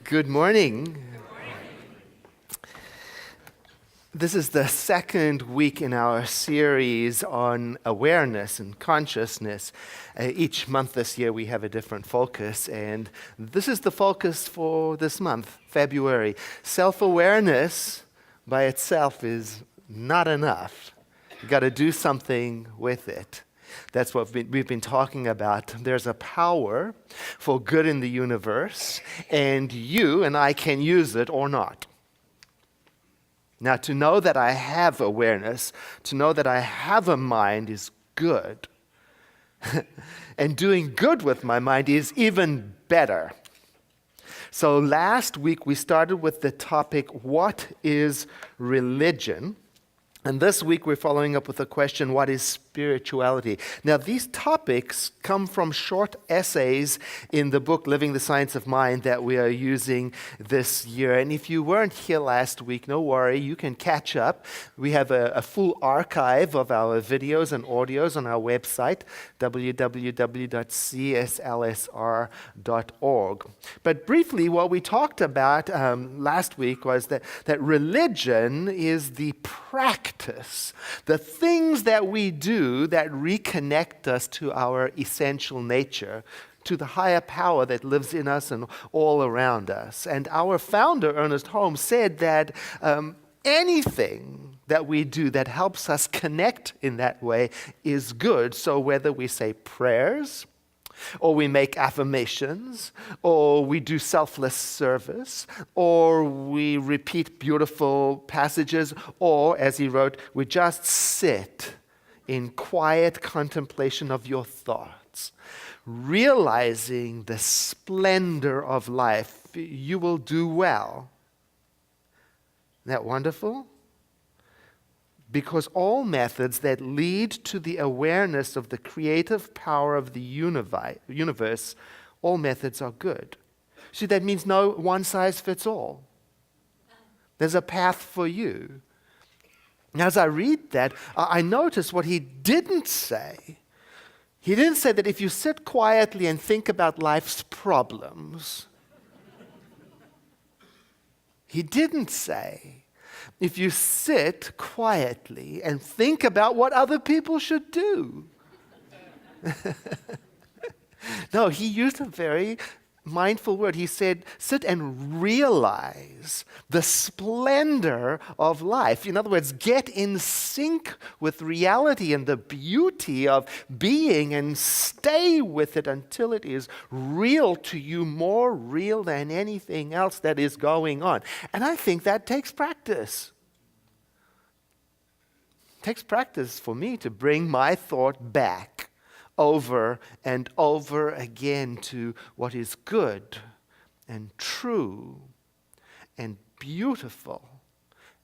Good morning. This is the second week in our series on awareness and consciousness. Each month this year we have a different focus, and this is the focus for this month, February. Self-awareness by itself is not enough. You've got to do something with it. That's what we've been talking about. There's a power for good in the universe, and you and I can use it or not. Now, to know that I have awareness, to know that I have a mind is good. And doing good with my mind is even better. So last week we started with the topic, what is religion? And this week we're following up with the question, what is spirituality? Now these topics come from short essays in the book Living the Science of Mind that we are using this year. And if you weren't here last week, no worry, you can catch up. We have a full archive of our videos and audios on our website, www.cslsr.org. But briefly, what we talked about last week was that religion is the practice, the things that we do that reconnect us to our essential nature, to the higher power that lives in us and all around us. And our founder, Ernest Holmes, said that anything that we do that helps us connect in that way is good. So whether we say prayers, or we make affirmations, or we do selfless service, or we repeat beautiful passages, or, as he wrote, we just sit in quiet contemplation of your thoughts, realizing the splendor of life, you will do well. Isn't that wonderful? Because all methods that lead to the awareness of the creative power of the universe, all methods are good. See, that means no one size fits all. There's a path for you. Now, as I read that, I notice what he didn't say. He didn't say that if you sit quietly and think about life's problems, he didn't say, if you sit quietly and think about what other people should do. No, he used a very mindful word. He said, sit and realize the splendor of life. In other words, get in sync with reality and the beauty of being and stay with it until it is real to you, more real than anything else that is going on. And I think that takes practice. It takes practice for me to bring my thought back over and over again to what is good and true and beautiful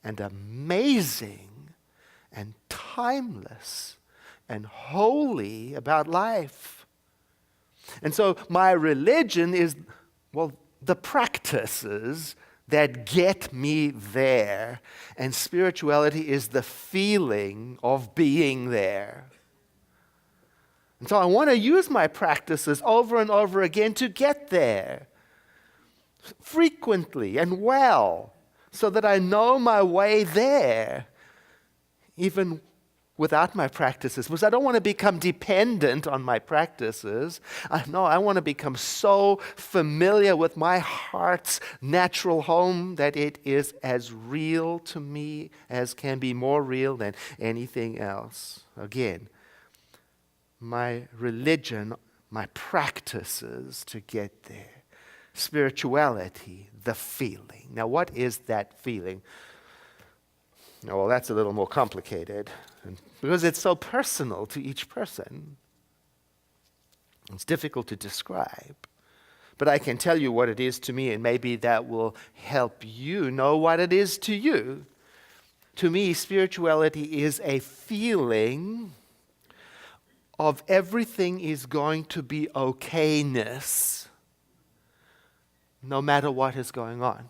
and amazing and timeless and holy about life. And so my religion is, the practices that get me there, and spirituality is the feeling of being there. And so I want to use my practices over and over again to get there, frequently and well, so that I know my way there, even without my practices. Because I don't want to become dependent on my practices. I want to become so familiar with my heart's natural home that it is as real to me as can be, more real than anything else. Again, my religion, my practices to get there. Spirituality, the feeling. Now, what is that feeling? Well, that's a little more complicated because it's so personal to each person. It's difficult to describe. But I can tell you what it is to me, and maybe that will help you know what it is to you. To me, spirituality is a feeling of everything is going to be okayness, no matter what is going on.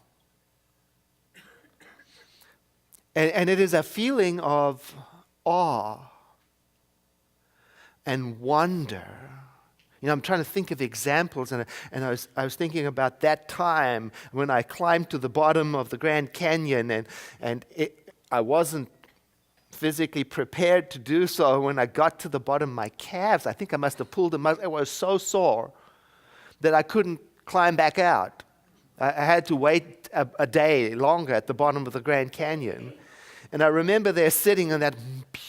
And it is a feeling of awe and wonder I'm trying to think of examples, and I was thinking about that time when I climbed to the bottom of the Grand Canyon, and I wasn't physically prepared to do so. When I got to the bottom, my calves, I think I must have pulled them out. I was so sore that I couldn't climb back out. I had to wait a day longer at the bottom of the Grand Canyon. And I remember there sitting on that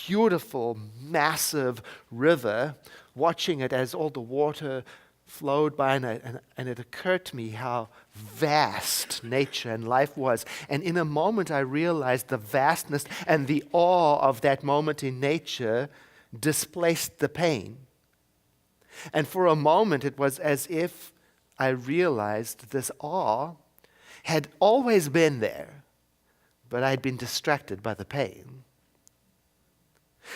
beautiful, massive river, watching it as all the water flowed by, and it occurred to me how vast nature and life was. And in a moment, I realized the vastness and the awe of that moment in nature displaced the pain. And for a moment, it was as if I realized this awe had always been there, but I'd been distracted by the pain.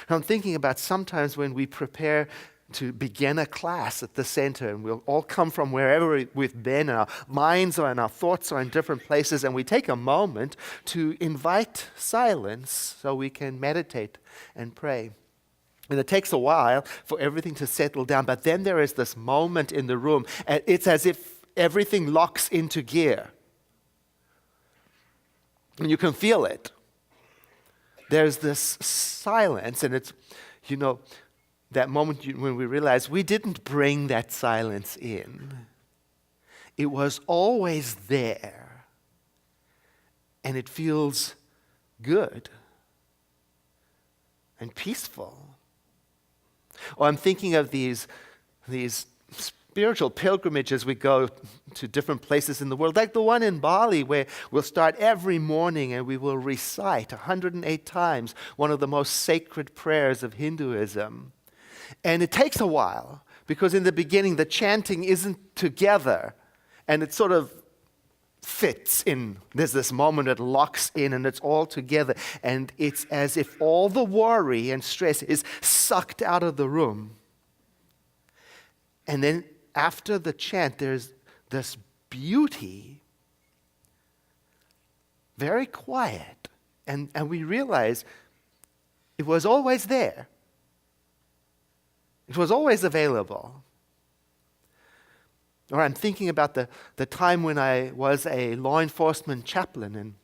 I'm thinking about sometimes when we prepare to begin a class at the center, and we'll all come from wherever we've been, and our minds and our thoughts are in different places, and we take a moment to invite silence so we can meditate and pray. And it takes a while for everything to settle down, but then there is this moment in the room, and it's as if everything locks into gear. And you can feel it. There's this silence, and it's, that moment when we realize we didn't bring that silence in. It was always there. And it feels good and peaceful. Or I'm thinking of these spiritual pilgrimages we go to different places in the world, like the one in Bali, where we'll start every morning and we will recite 108 times one of the most sacred prayers of Hinduism. And it takes a while, because in the beginning the chanting isn't together, and it sort of fits in. There's this moment it locks in, and it's all together, and it's as if all the worry and stress is sucked out of the room. And then after the chant, there's this beauty, very quiet, and we realize it was always there. It was always available. Or I'm thinking about the time when I was a law enforcement chaplain, and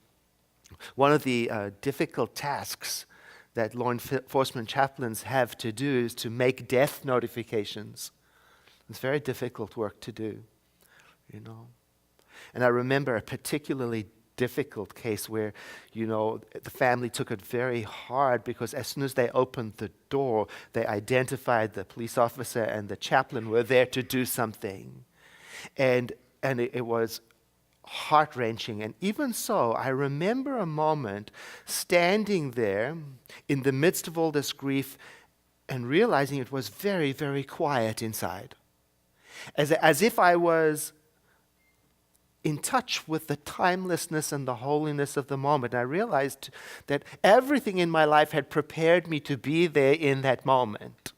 one of the difficult tasks that law enforcement chaplains have to do is to make death notifications. It's very difficult work to do, And I remember a particularly difficult case where, the family took it very hard, because as soon as they opened the door, they identified the police officer and the chaplain were there to do something. And it was heart-wrenching. And even so, I remember a moment standing there in the midst of all this grief and realizing it was very, very quiet inside. As if I was in touch with the timelessness and the holiness of the moment. I realized that everything in my life had prepared me to be there in that moment.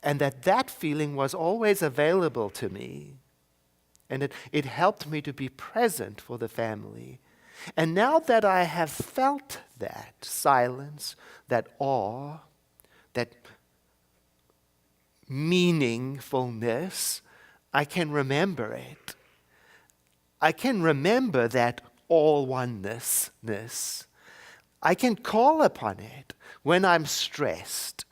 And that feeling was always available to me. And it helped me to be present for the family. And now that I have felt that silence, that awe, that meaningfulness, I can remember it. I can remember that all oneness. I can call upon it when I'm stressed.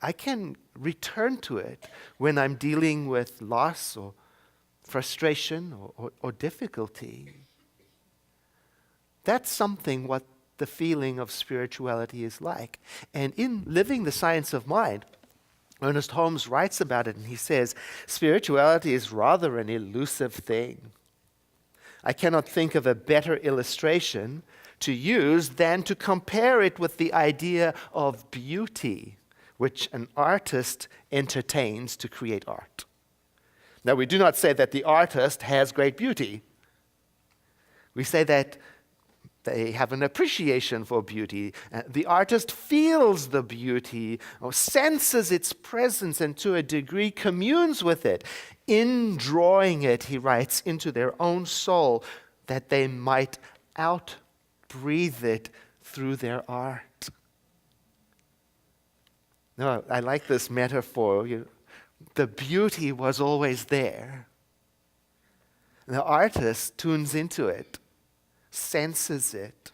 I can return to it when I'm dealing with loss or frustration or difficulty. That's something what the feeling of spirituality is like. And in Living the Science of Mind, Ernest Holmes writes about it, and he says, spirituality is rather an elusive thing. I cannot think of a better illustration to use than to compare it with the idea of beauty, which an artist entertains to create art. Now, we do not say that the artist has great beauty. We say that they have an appreciation for beauty. The artist feels the beauty, or senses its presence, and to a degree communes with it. In drawing it, he writes, into their own soul, that they might outbreathe it through their art. No, I like this metaphor. The beauty was always there. The artist tunes into it, senses it,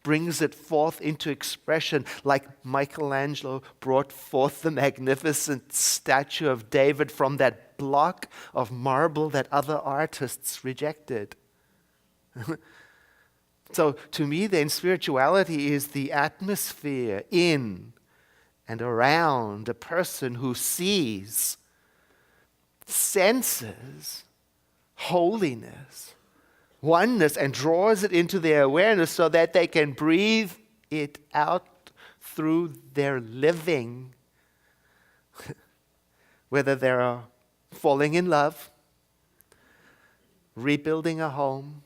brings it forth into expression, like Michelangelo brought forth the magnificent statue of David from that block of marble that other artists rejected. So to me then, spirituality is the atmosphere in and around a person who sees, senses holiness, oneness, and draws it into their awareness so that they can breathe it out through their living. Whether they're falling in love, rebuilding a home,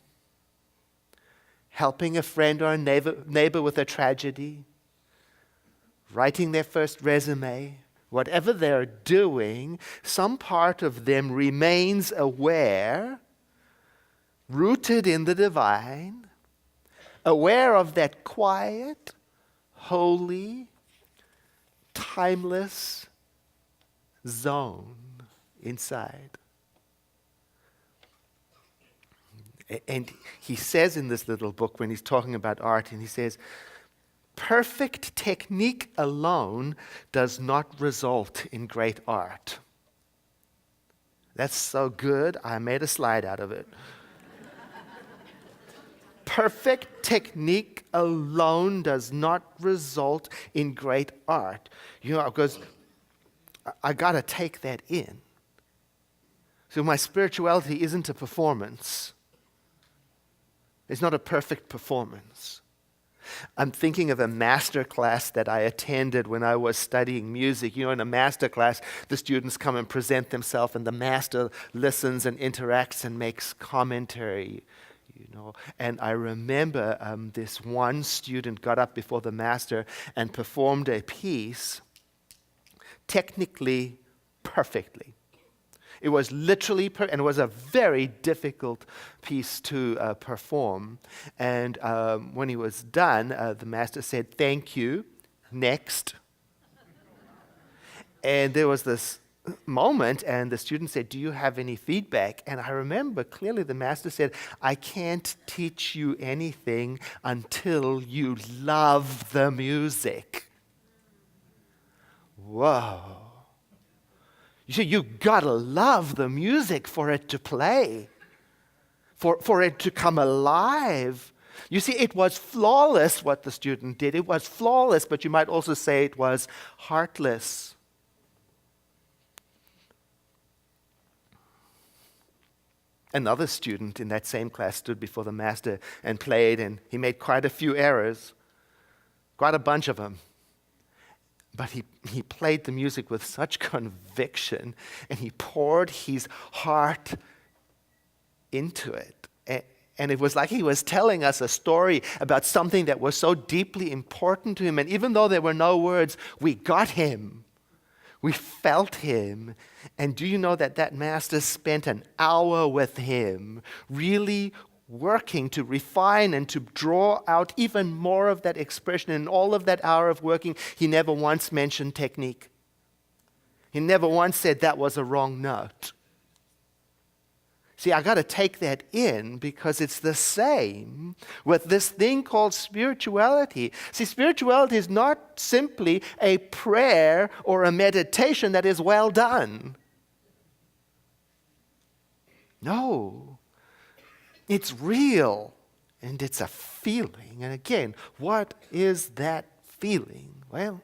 helping a friend or a neighbor with a tragedy, writing their first resume, whatever they're doing, some part of them remains aware, rooted in the divine, aware of that quiet, holy, timeless zone inside. And he says in this little book, when he's talking about art, and he says, perfect technique alone does not result in great art. That's so good, I made a slide out of it. Perfect technique alone does not result in great art. Because I got to take that in. So my spirituality isn't a performance. It's not a perfect performance. I'm thinking of a master class that I attended when I was studying music. In a master class, the students come and present themselves, and the master listens and interacts and makes commentary. And I remember this one student got up before the master and performed a piece technically perfectly. It was literally, and it was a very difficult piece to perform. And when he was done, the master said, "Thank you, next." And there was this moment, and the student said, "Do you have any feedback?" And I remember clearly the master said, "I can't teach you anything until you love the music." Whoa. You see, you gotta love the music for it to play, for it to come alive. You see, it was flawless what the student did. It was flawless, but you might also say it was heartless. Another student in that same class stood before the master and played, and he made quite a few errors, quite a bunch of them. But he played the music with such conviction, and he poured his heart into it. And it was like he was telling us a story about something that was so deeply important to him. And even though there were no words, we got him. We felt him. And do you know that master spent an hour with him, really working to refine and to draw out even more of that expression. In all of that hour of working, he never once mentioned technique. He never once said that was a wrong note. See, I got to take that in because it's the same with this thing called spirituality. See, spirituality is not simply a prayer or a meditation that is well done. No. It's real, and it's a feeling. And again, what is that feeling? Well,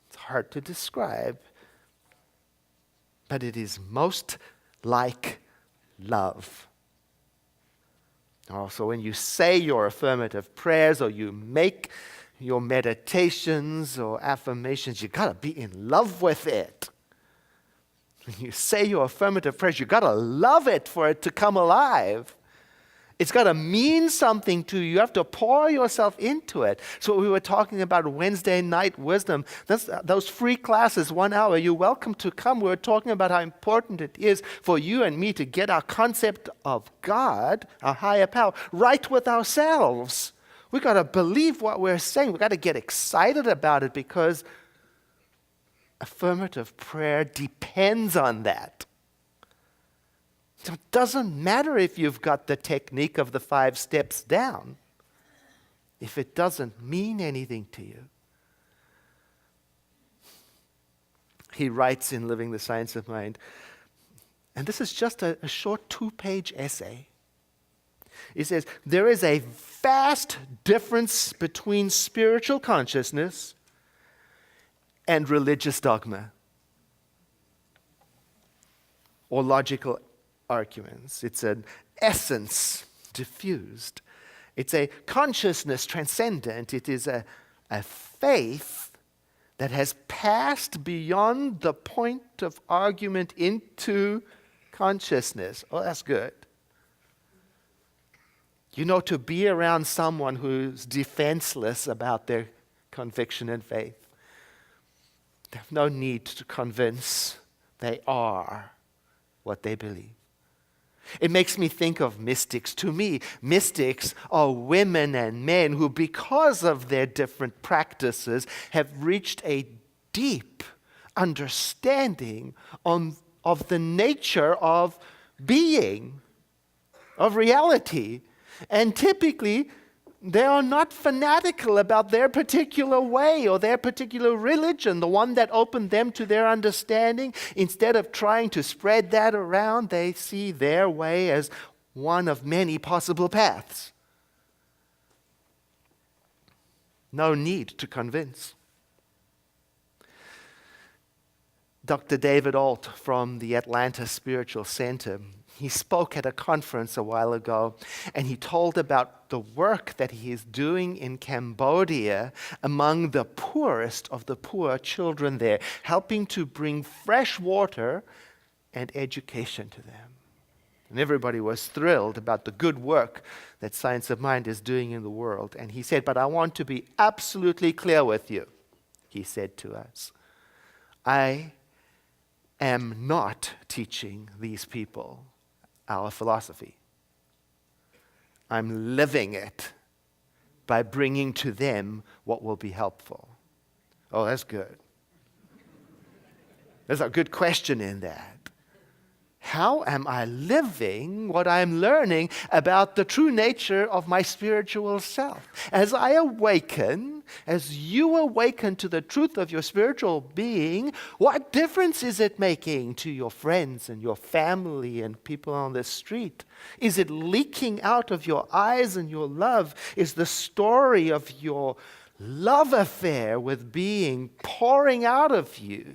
it's hard to describe, but it is most like love. Also, when you say your affirmative prayers or you make your meditations or affirmations, you got to be in love with it. When you say your affirmative prayers, you got to love it for it to come alive. It's got to mean something to you. You have to pour yourself into it. So we were talking about Wednesday night wisdom. Those free classes, 1 hour, you're welcome to come. We were talking about how important it is for you and me to get our concept of God, our higher power, right with ourselves. We got to believe what we're saying. We got to get excited about it because affirmative prayer depends on that. So it doesn't matter if you've got the technique of the 5 steps down, if it doesn't mean anything to you. He writes in Living the Science of Mind, and this is just a short 2-page essay. He says, there is a vast difference between spiritual consciousness and religious dogma or logical arguments. It's an essence diffused. It's a consciousness transcendent. It is a faith that has passed beyond the point of argument into consciousness. Oh, that's good. You know, to be around someone who's defenseless about their conviction and faith. They have no need to convince. They are what they believe. It makes me think of mystics. To me, mystics are women and men who, because of their different practices, have reached a deep understanding of the nature of being, of reality. And typically, they are not fanatical about their particular way or their particular religion, the one that opened them to their understanding. Instead of trying to spread that around, they see their way as one of many possible paths. No need to convince. Dr. David Alt from the Atlanta Spiritual Center, he spoke at a conference a while ago, and he told about the work that he is doing in Cambodia among the poorest of the poor children there, helping to bring fresh water and education to them. And everybody was thrilled about the good work that Science of Mind is doing in the world. And he said, but I want to be absolutely clear with you, he said to us. I am not teaching these people our philosophy. I'm living it by bringing to them what will be helpful. Oh, that's good. There's a good question in that. How am I living what I'm learning about the true nature of my spiritual self? As I awaken, as you awaken to the truth of your spiritual being, what difference is it making to your friends and your family and people on the street? Is it leaking out of your eyes and your love? Is the story of your love affair with being pouring out of you?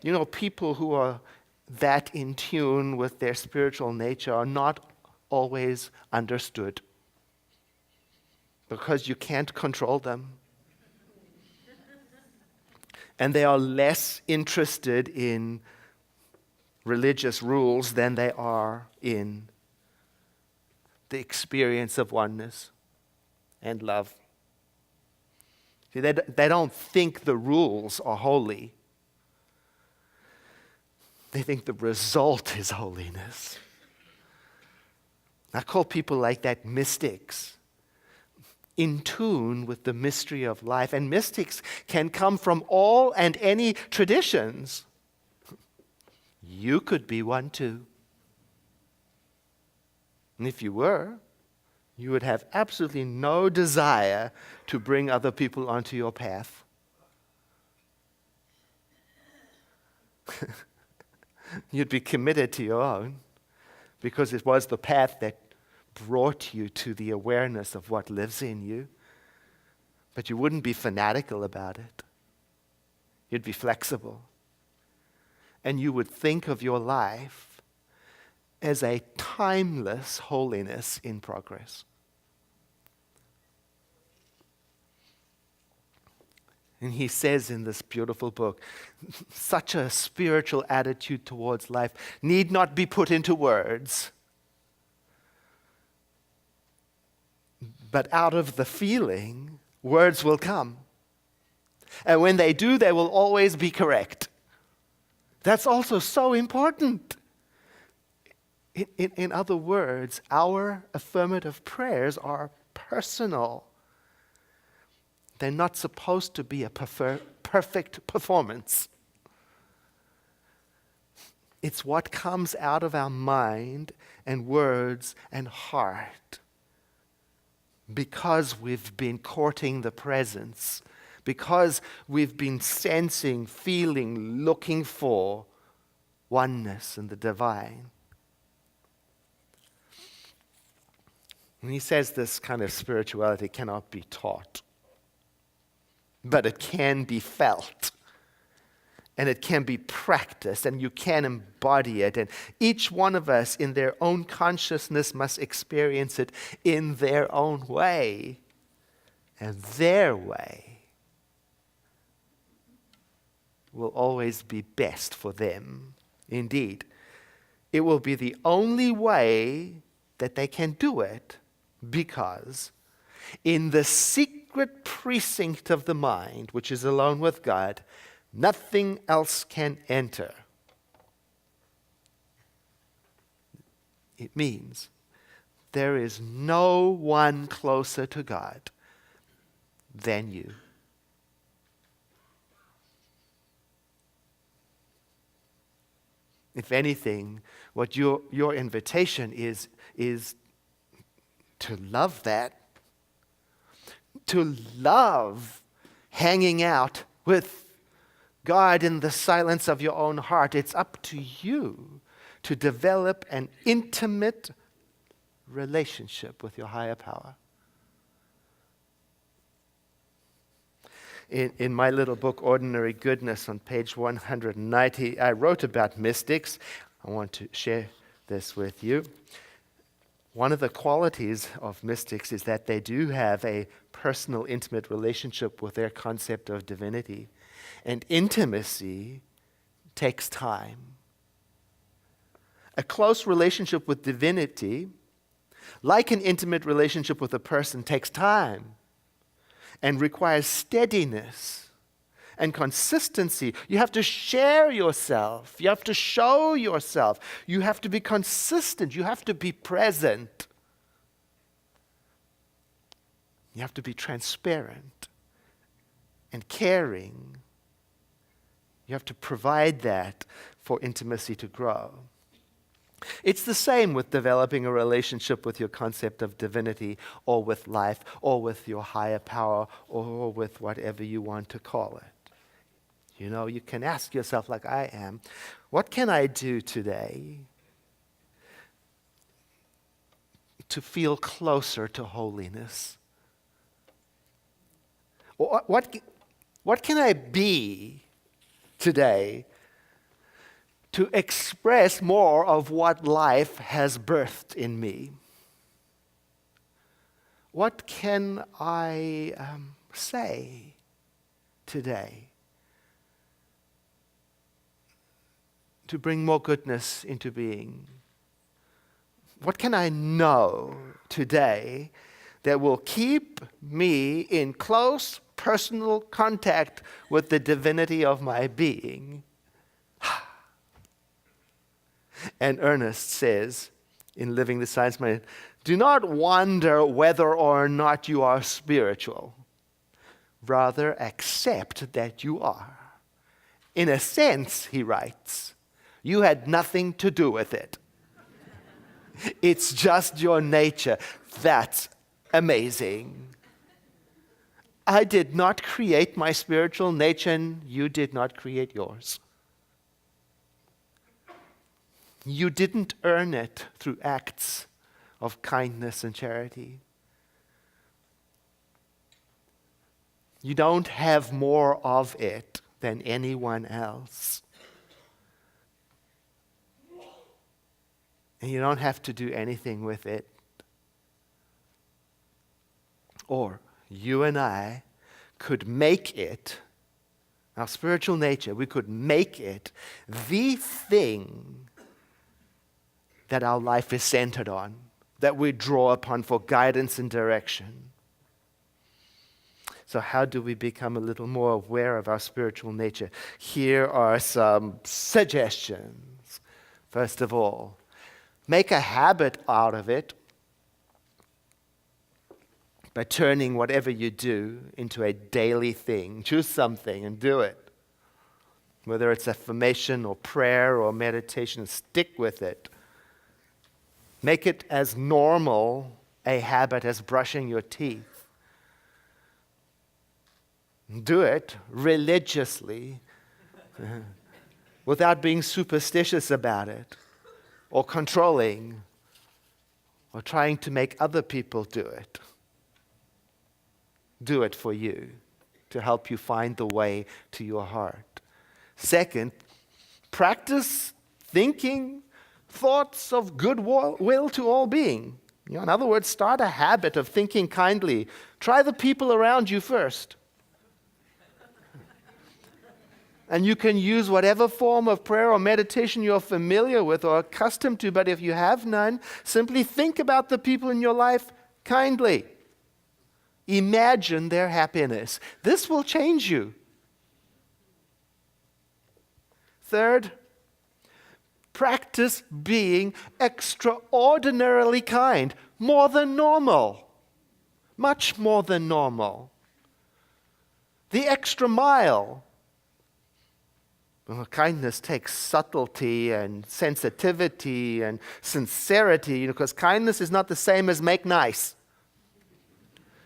You know, people who are that in tune with their spiritual nature are not always understood because you can't control them. And they are less interested in religious rules than they are in the experience of oneness and love. See, they don't think the rules are holy. They think the result is holiness. I call people like that mystics, in tune with the mystery of life. And mystics can come from all and any traditions. You could be one too. And if you were, you would have absolutely no desire to bring other people onto your path. You'd be committed to your own because it was the path that brought you to the awareness of what lives in you. But you wouldn't be fanatical about it. You'd be flexible. And you would think of your life as a timeless holiness in progress. And he says in this beautiful book, such a spiritual attitude towards life need not be put into words. But out of the feeling, words will come. And when they do, they will always be correct. That's also so important. In other words, our affirmative prayers are personal. They're not supposed to be a perfect performance. It's what comes out of our mind and words and heart because we've been courting the presence, because we've been sensing, feeling, looking for oneness in the divine. And he says this kind of spirituality cannot be taught, but it can be felt. And it can be practiced, and you can embody it. And each one of us in their own consciousness must experience it in their own way. And their way will always be best for them. Indeed, it will be the only way that they can do it, because in the secret precinct of the mind, which is alone with God, nothing else can enter. It means there is no one closer to God than you. If anything, what your invitation is to love that, to love hanging out with God in the silence of your own heart. It's up to you to develop an intimate relationship with your higher power. In my little book, Ordinary Goodness, on page 190, I wrote about mystics. I want to share this with you. One of the qualities of mystics is that they do have a personal, intimate relationship with their concept of divinity. And intimacy takes time. A close relationship with divinity, like an intimate relationship with a person, takes time and requires steadiness and consistency. You have to share yourself. You have to show yourself. You have to be consistent. You have to be present. You have to be transparent and caring. You have to provide that for intimacy to grow. It's the same with developing a relationship with your concept of divinity, or with life, or with your higher power, or with whatever you want to call it. You know, you can ask yourself, like I am, what can I do today to feel closer to holiness? Or what can I be today to express more of what life has birthed in me? What can I say today to bring more goodness into being? What can I know today that will keep me in close personal contact with the divinity of my being? And Ernest says, in Living the Science Mind, do not wonder whether or not you are spiritual. Rather, accept that you are. In a sense, he writes, you had nothing to do with it. It's just your nature. That's amazing. I did not create my spiritual nature, and you did not create yours. You didn't earn it through acts of kindness and charity. You don't have more of it than anyone else. And you don't have to do anything with it. Or you and I could make it, our spiritual nature, we could make it the thing that our life is centered on, that we draw upon for guidance and direction. So how do we become a little more aware of our spiritual nature? Here are some suggestions. First of all, make a habit out of it by turning whatever you do into a daily thing. Choose something and do it. Whether it's affirmation or prayer or meditation, stick with it. Make it as normal a habit as brushing your teeth. Do it religiously without being superstitious about it or controlling or trying to make other people do it. Do it for you to help you find the way to your heart. Second, practice thinking thoughts of goodwill to all being. In other words, start a habit of thinking kindly. Try the people around you first. And you can use whatever form of prayer or meditation you're familiar with or accustomed to, but if you have none, simply think about the people in your life kindly. Imagine their happiness. This will change you. Third, practice being extraordinarily kind, more than normal, much more than normal. The extra mile. Well, kindness takes subtlety and sensitivity and sincerity, because kindness is not the same as make nice.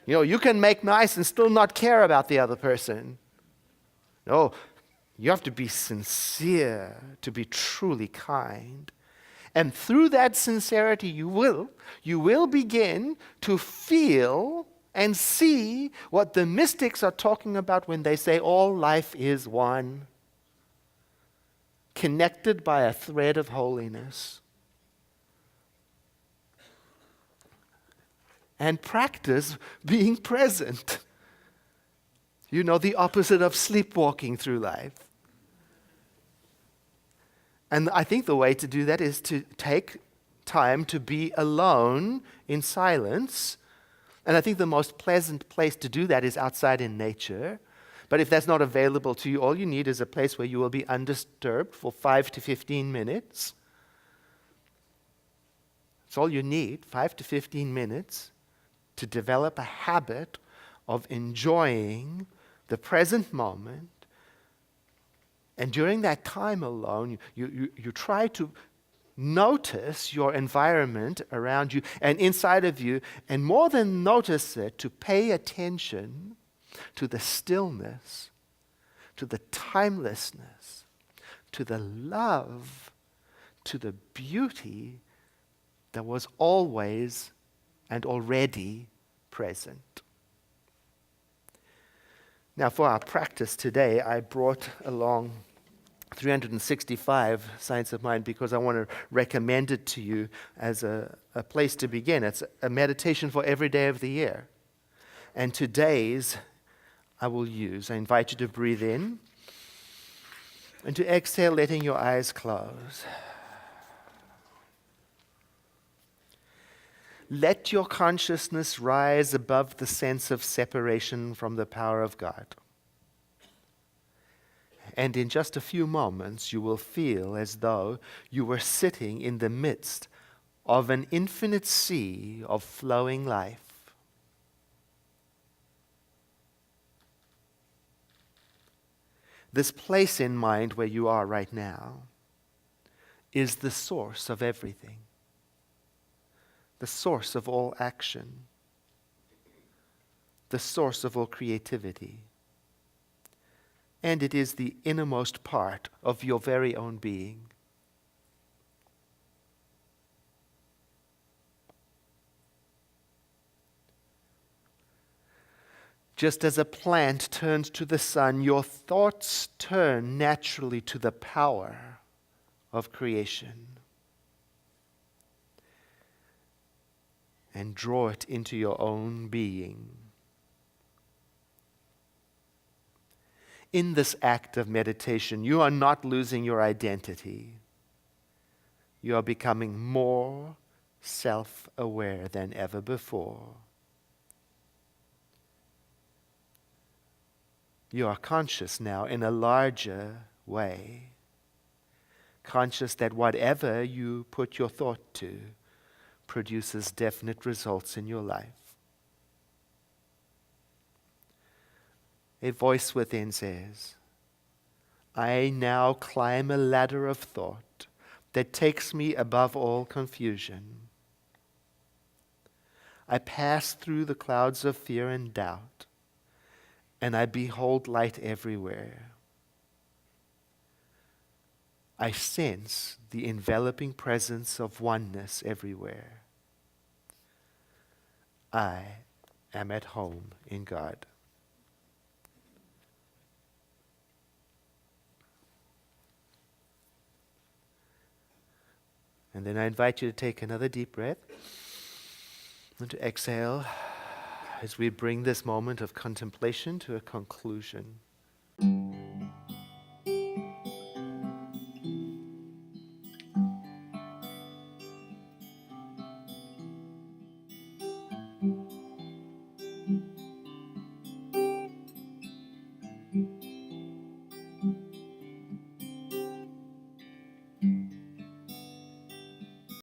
You can make nice and still not care about the other person. No, you have to be sincere to be truly kind. And through that sincerity, you will begin to feel and see what the mystics are talking about when they say all life is one, connected by a thread of holiness. And practice being present. The opposite of sleepwalking through life. And I think the way to do that is to take time to be alone in silence. And I think the most pleasant place to do that is outside in nature. But if that's not available to you, all you need is a place where you will be undisturbed for 5 to 15 minutes. That's all you need, 5 to 15 minutes, to develop a habit of enjoying the present moment. And during that time alone, you try to notice your environment around you and inside of you, and more than notice it, to pay attention to the stillness, to the timelessness, to the love, to the beauty that was always and already present. Now, for our practice today, I brought along 365 Saints of Mind because I want to recommend it to you as a place to begin. It's a meditation for every day of the year. And today's I invite you to breathe in and to exhale, letting your eyes close. Let your consciousness rise above the sense of separation from the power of God. And in just a few moments, you will feel as though you were sitting in the midst of an infinite sea of flowing life. This place in mind where you are right now is the source of everything, the source of all action, the source of all creativity. And it is the innermost part of your very own being. Just as a plant turns to the sun, your thoughts turn naturally to the power of creation and draw it into your own being. In this act of meditation, you are not losing your identity. You are becoming more self-aware than ever before. You are conscious now in a larger way. Conscious that whatever you put your thought to produces definite results in your life. a voice within says, I now climb a ladder of thought that takes me above all confusion. I pass through the clouds of fear and doubt, and I behold light everywhere. I sense the enveloping presence of oneness everywhere. I am at home in God. And then I invite you to take another deep breath and to exhale as we bring this moment of contemplation to a conclusion.